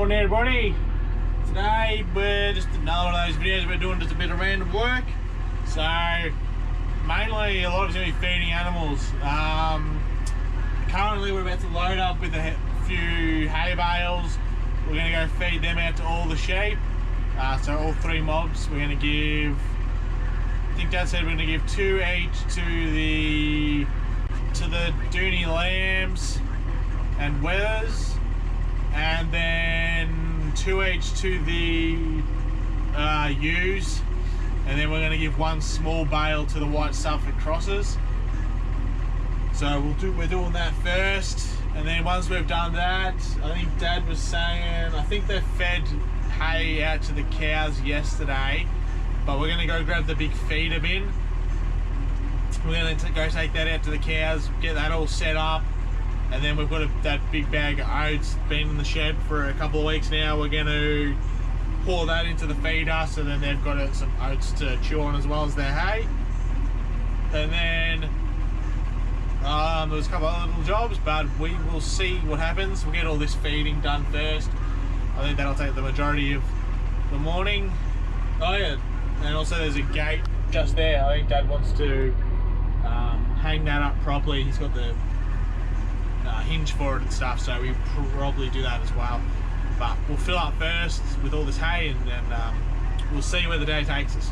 Morning everybody. Today we're just another one of those videos we're doing just a bit of random work. So mainly a lot of it's going to be feeding animals. Currently we're about to load up with a few hay bales. We're going to go feed them out to all the sheep. So all three mobs. We're going to give, I think Dad said we're going to give 2 each to the Dohne lambs and wethers, and then 2 each to the ewes, and then we're going to give 1 small bale to the white Suffolk crosses. So we're doing that first, and then once we've done that, I think Dad was saying, I think they fed hay out to the cows yesterday, but we're going to go grab the big feeder bin. We're going to go take that out to the cows, get that all set up, and then we've got that big bag of oats been in the shed for a couple of weeks now. We're going to pour that into the feeder, so then they've got some oats to chew on as well as their hay. And then there's a couple of other little jobs, but we will see what happens. We'll get all this feeding done first. I think that'll take the majority of the morning. Oh yeah, and also there's a gate just there. I think Dad wants to hang that up properly. He's got the hinge for it and stuff, so we probably do that as well. But we'll fill up first with all this hay, and then we'll see where the day takes us.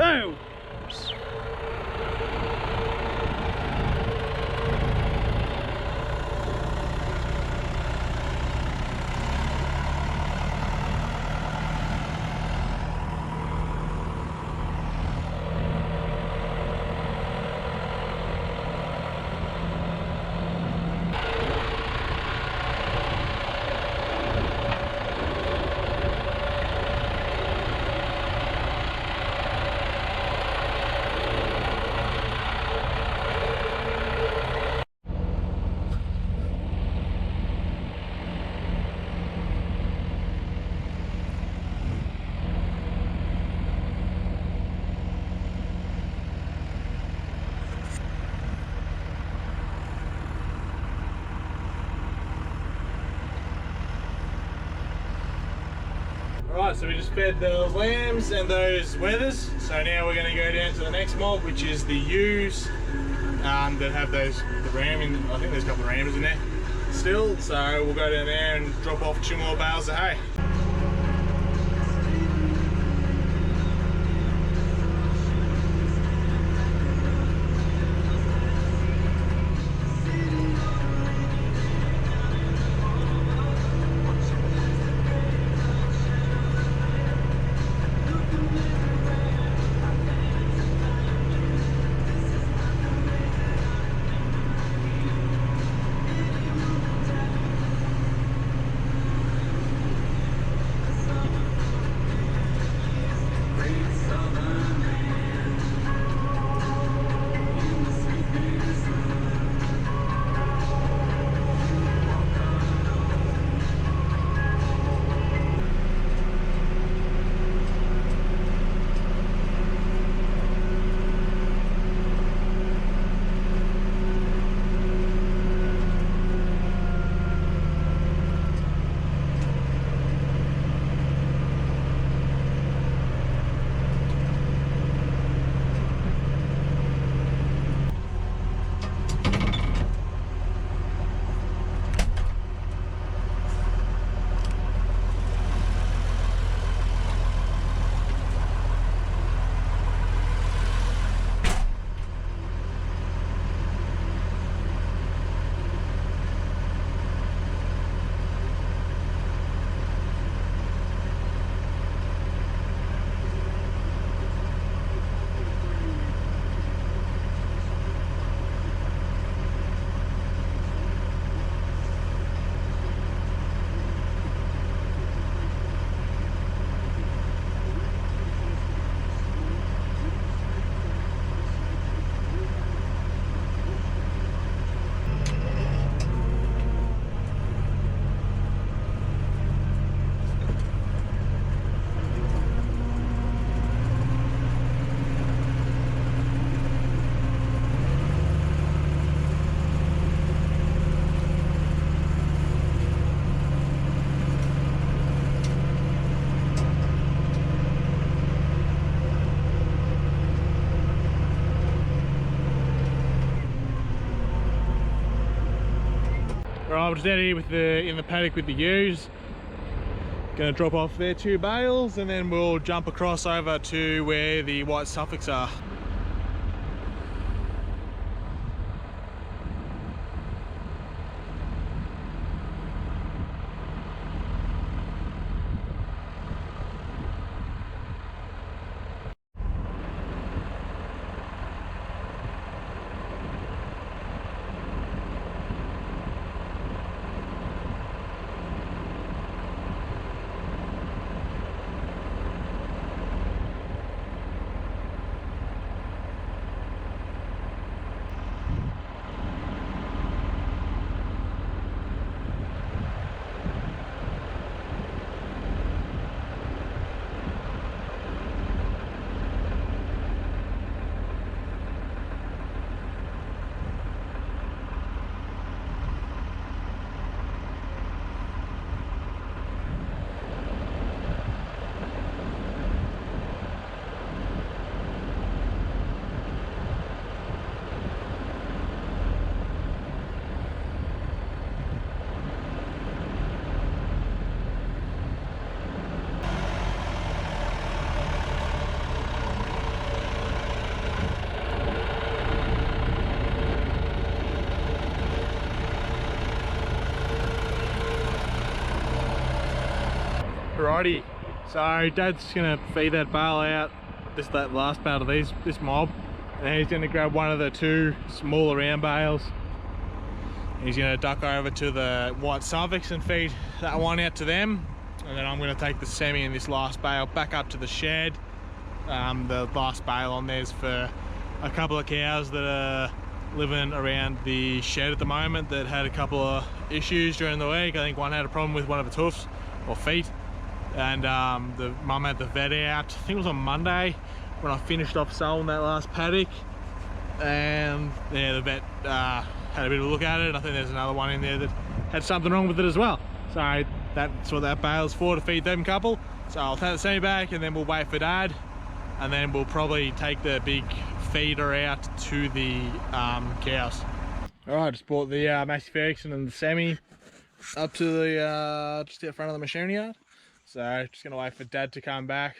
Oh! Alright, so we just fed the lambs and those wethers. So now we're going to go down to the next mob, which is the ewes that have the ram in. I think there's a couple of rams in there still. So we'll go down there and drop off 2 more bales of hay. Right, I'm just out here with in the paddock with the ewes. Gonna drop off their 2 bales and then we'll jump across over to where the white Suffolks are. Alrighty, so Dad's gonna feed that bale out, that last bale of this mob, and he's gonna grab one of the two smaller round bales. He's gonna duck over to the white Suffolks and feed that one out to them, and then I'm gonna take the semi and this last bale back up to the shed. The last bale on there's for a couple of cows that are living around the shed at the moment that had a couple of issues during the week. I think one had a problem with one of its hoofs or feet, and the mum had the vet out, I think it was on Monday when I finished off sowing that last paddock, and yeah, the vet had a bit of a look at it, and I think there's another one in there that had something wrong with it as well. So that's what that bale's for, to feed them couple. So I'll take the semi back and then we'll wait for Dad, and then we'll probably take the big feeder out to the cows. Alright, just brought the Massey Ferguson and the semi up to the just out front of the machinery yard. So just gonna wait for Dad to come back,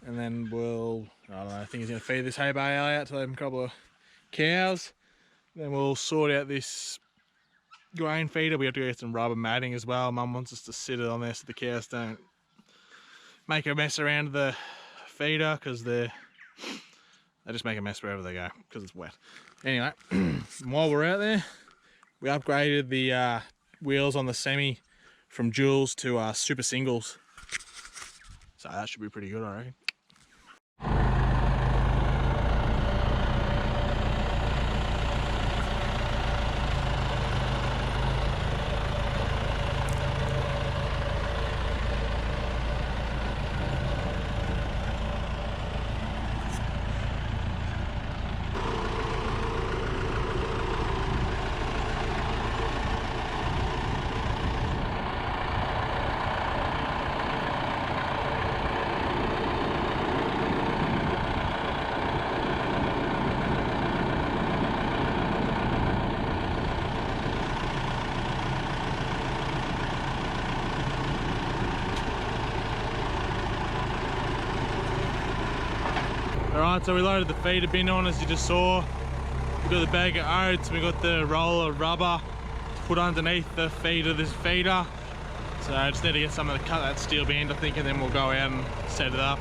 and then we'll, I don't know, I think he's gonna feed this hay bale out to them a couple of cows. Then we'll sort out this grain feeder. We have to get some rubber matting as well. Mum wants us to sit it on there so the cows don't make a mess around the feeder, because they just make a mess wherever they go because it's wet. Anyway, while we're out there, we upgraded the wheels on the semi from duals to super singles, so that should be pretty good, I reckon. Alright, so we loaded the feeder bin on, as you just saw. We've got the bag of oats, we got the roll of rubber to put underneath the feed of this feeder. So I just need to get someone to cut that steel band, I think, and then we'll go out and set it up.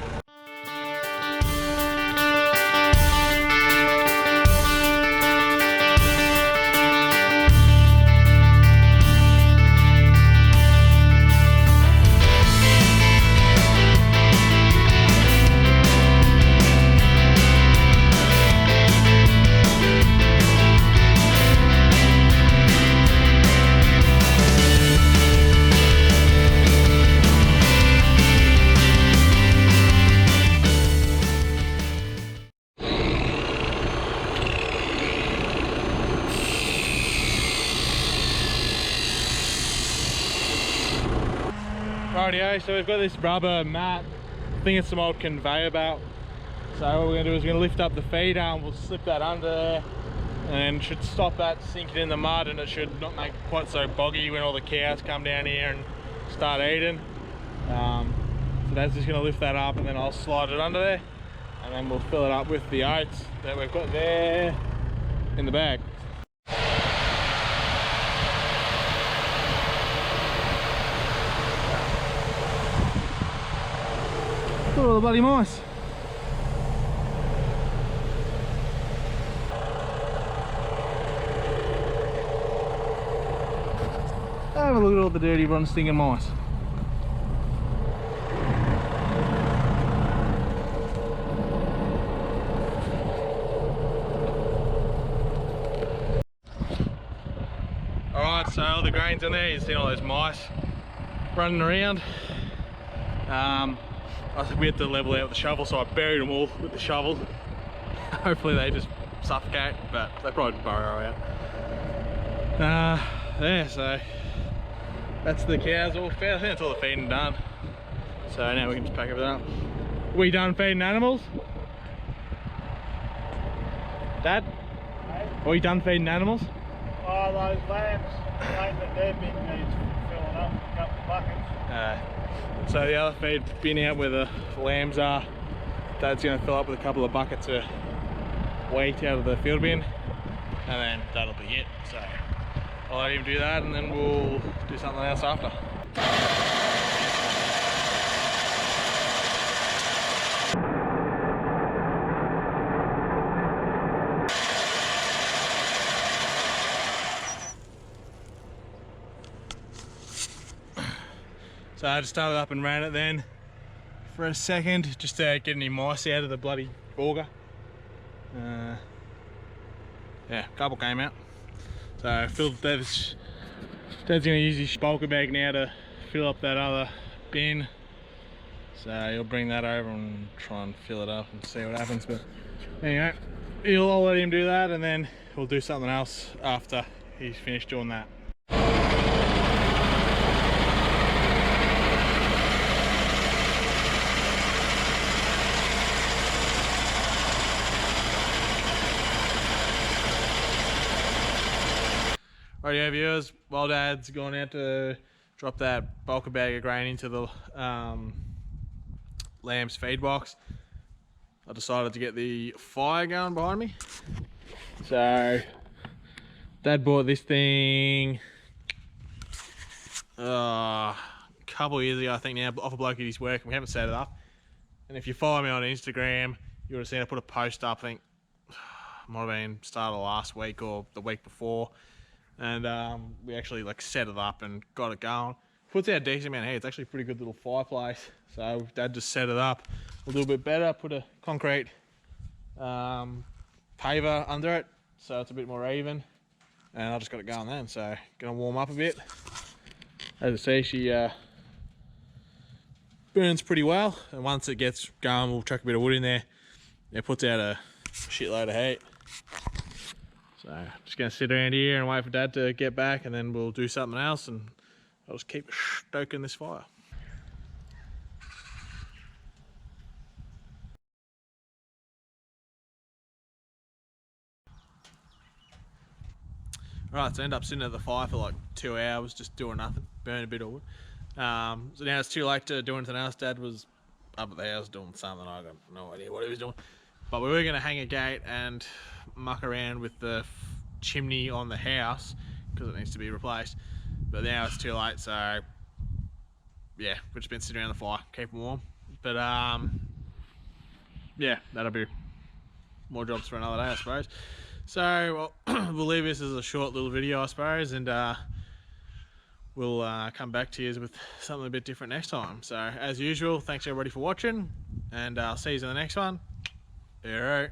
Rightio, so we've got this rubber mat. I think it's some old conveyor belt. So what we're going to do is we're going to lift up the feeder and we'll slip that under there, and it should stop that sinking in the mud, and it should not make it quite so boggy when all the cows come down here and start eating. So that's just going to lift that up, and then I'll slide it under there, and then we'll fill it up with the oats that we've got there in the bag. Look at all the bloody mice. Have a look at all the dirty, rotten, stinking mice. Alright, so all the grain's in there. You see all those mice running around. I think we had to level out with the shovel, so I buried them all with the shovel. Hopefully they just suffocate, but they probably burrow out. Yeah, so that's the cows all fed. I think that's all the feeding done. So now we can just pack everything up. We done feeding animals? Dad? Are we done feeding animals? Oh, those lambs, their bin needs filling up, a couple of buckets. So the other feed bin out where the lambs are, Dad's going to fill up with a couple of buckets of wheat out of the field bin, and then that'll be it. So I'll let him do that, and then we'll do something else after. So I just started up and ran it then for a second, just to get any mice out of the bloody auger. Yeah, a couple came out. So Dad's gonna use his bulker bag now to fill up that other bin. So he'll bring that over and try and fill it up and see what happens. But anyway, I'll let him do that, and then we'll do something else after he's finished doing that. Rightio viewers, while Dad's gone out to drop that bulker bag of grain into the lamb's feed box, I decided to get the fire going behind me. So Dad bought this thing a couple of years ago, I think now, off a bloke at his work, and we haven't set it up. And if you follow me on Instagram, you would have seen I put a post up, I think might have been started last week or the week before. And we actually like set it up and got it going. Puts out a decent amount of heat. It's actually a pretty good little fireplace. So Dad just set it up a little bit better, put a concrete paver under it so it's a bit more even, and I just got it going then. So gonna warm up a bit. As I say, she burns pretty well, and once it gets going, we'll chuck a bit of wood in there. It puts out a shitload of heat. So just gonna sit around here and wait for Dad to get back, and then we'll do something else, and I'll just keep stoking this fire. Right, so I ended up sitting at the fire for like 2 hours, just doing nothing, burning a bit of wood. So now it's too late to do anything else. Dad was up at the house doing something, I got no idea what he was doing. But we were gonna hang a gate and muck around with the chimney on the house because it needs to be replaced. But now it's too late, so yeah, we've just been sitting around the fire, keeping warm. But yeah, that'll be more jobs for another day, I suppose. So we'll leave this as a short little video, I suppose, and we'll come back to you with something a bit different next time. So as usual, thanks everybody for watching, and I'll see you in the next one. Alright.